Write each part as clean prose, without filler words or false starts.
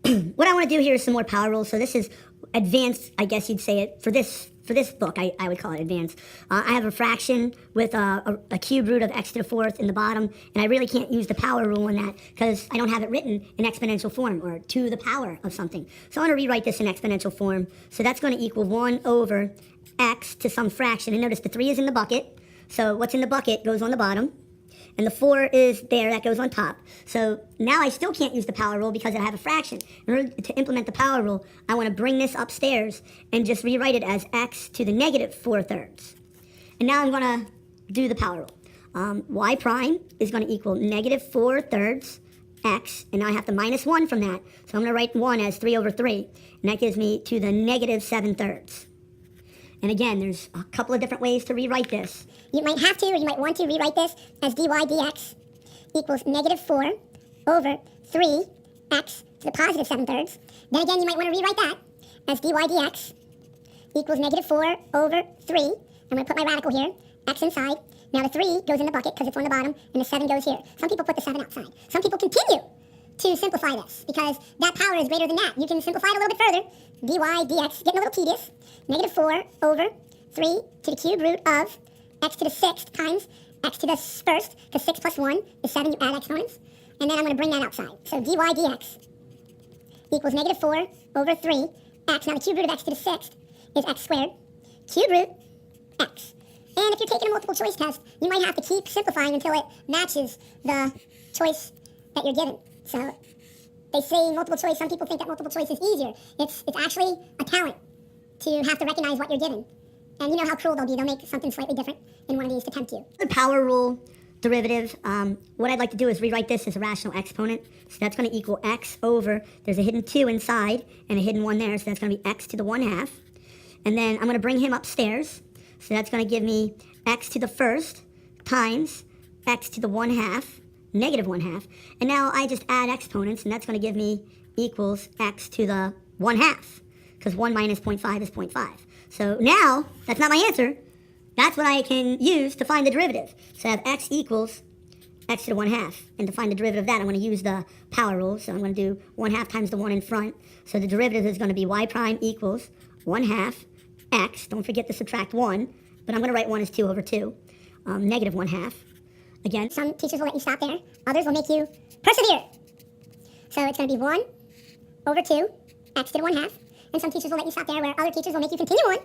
what I want to do here is some more power rules. So this is advanced, I guess you'd say it, for this book, I would call it advanced. I have a fraction with a cube root of x to the fourth in the bottom, and I really can't use the power rule in that because I don't have it written in exponential form or to the power of something. So I want to rewrite this in exponential form. So that's going to equal 1 over x to some fraction. And notice the 3 is in the bucket, so what's in the bucket goes on the bottom. And the 4 is there, that goes on top. So now I still can't use the power rule because I have a fraction. In order to implement the power rule, I want to bring this upstairs and just rewrite it as x to the negative 4/3. And now I'm going to do the power rule. Y prime is going to equal negative 4/3 x, and now I have to minus 1 from that. So I'm going to write 1 as 3 over 3, and that gives me to the negative 7/3. And again, there's a couple of different ways to rewrite this. You might have to, or you might want to rewrite this as dy dx equals negative 4 over 3x to the positive 7/3. Then again, you might want to rewrite that as dy dx equals negative 4 over 3. I'm going to put my radical here, x inside. Now the 3 goes in the bucket because it's on the bottom, and the 7 goes here. Some people put the 7 outside. Some people continue to simplify this because that power is greater than that. You can simplify it a little bit further. Dy dx, getting a little tedious. Negative 4 over 3 to the cube root of x to the 6th times x to the first, because 6 plus 1 is 7, you add exponents. And then I'm going to bring that outside. So dy dx equals negative 4 over 3 x. Now the cube root of x to the 6th is x squared. Cube root x. And if you're taking a multiple choice test, you might have to keep simplifying until it matches the choice that you're given. So they say multiple choice. Some people think that multiple choice is easier. It's actually a talent to have to recognize what you're given. And you know how cruel they'll be. They'll make something slightly different in one of these to tempt you. The power rule derivative, what I'd like to do is rewrite this as a rational exponent. So that's going to equal x over, there's a hidden 2 inside and a hidden 1 there, so that's going to be x to the 1/2. And then I'm going to bring him upstairs. So that's going to give me x to the first times x to the 1/2, negative 1/2. And now I just add exponents, and that's going to give me equals x to the 1/2, because 1 minus 0.5 is 0.5. So now, that's not my answer. That's what I can use to find the derivative. So I have x equals x to the 1/2. And to find the derivative of that, I'm going to use the power rule. So I'm going to do 1/2 times the 1 in front. So the derivative is going to be y prime equals 1/2 x. Don't forget to subtract 1. But I'm going to write 1 as 2 over 2. Negative 1/2. Again, some teachers will let you stop there. Others will make you persevere. So it's going to be 1 over 2, x to the 1/2. And some teachers will let you stop there, where other teachers will make you continue on.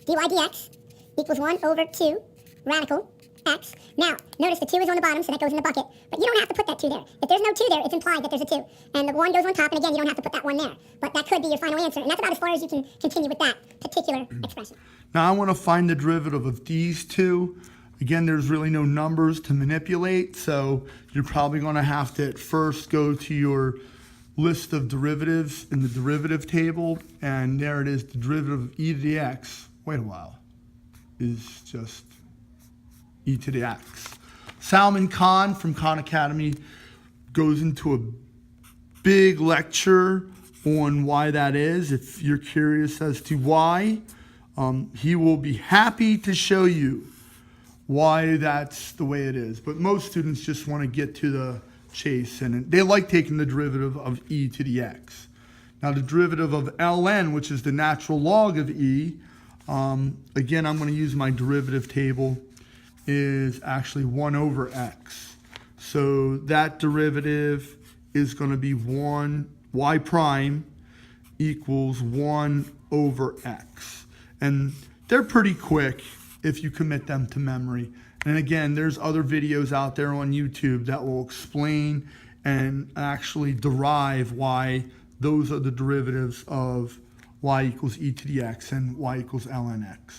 Dy dx equals 1 over 2 radical x. Now, notice the 2 is on the bottom, so that goes in the bucket. But you don't have to put that 2 there. If there's no 2 there, it's implied that there's a 2. And the 1 goes on top, and again, you don't have to put that 1 there. But that could be your final answer. And that's about as far as you can continue with that particular expression. Now I want to find the derivative of these two. Again, there's really no numbers to manipulate, so you're probably going to have to at first go to your list of derivatives in the derivative table, and there it is, the derivative of e to the x. Wait a while. Is just e to the x. Salman Khan from Khan Academy goes into a big lecture on why that is. If you're curious as to why, he will be happy to show you why that's the way it is. But most students just want to get to the chase, and they like taking the derivative of e to the x. Now the derivative of ln, which is the natural log of e, again, I'm going to use my derivative table, is actually 1 over x. So that derivative is going to be y prime equals 1 over x. And they're pretty quick if you commit them to memory. And again, there's other videos out there on YouTube that will explain and actually derive why those are the derivatives of y equals e to the x and y equals ln x.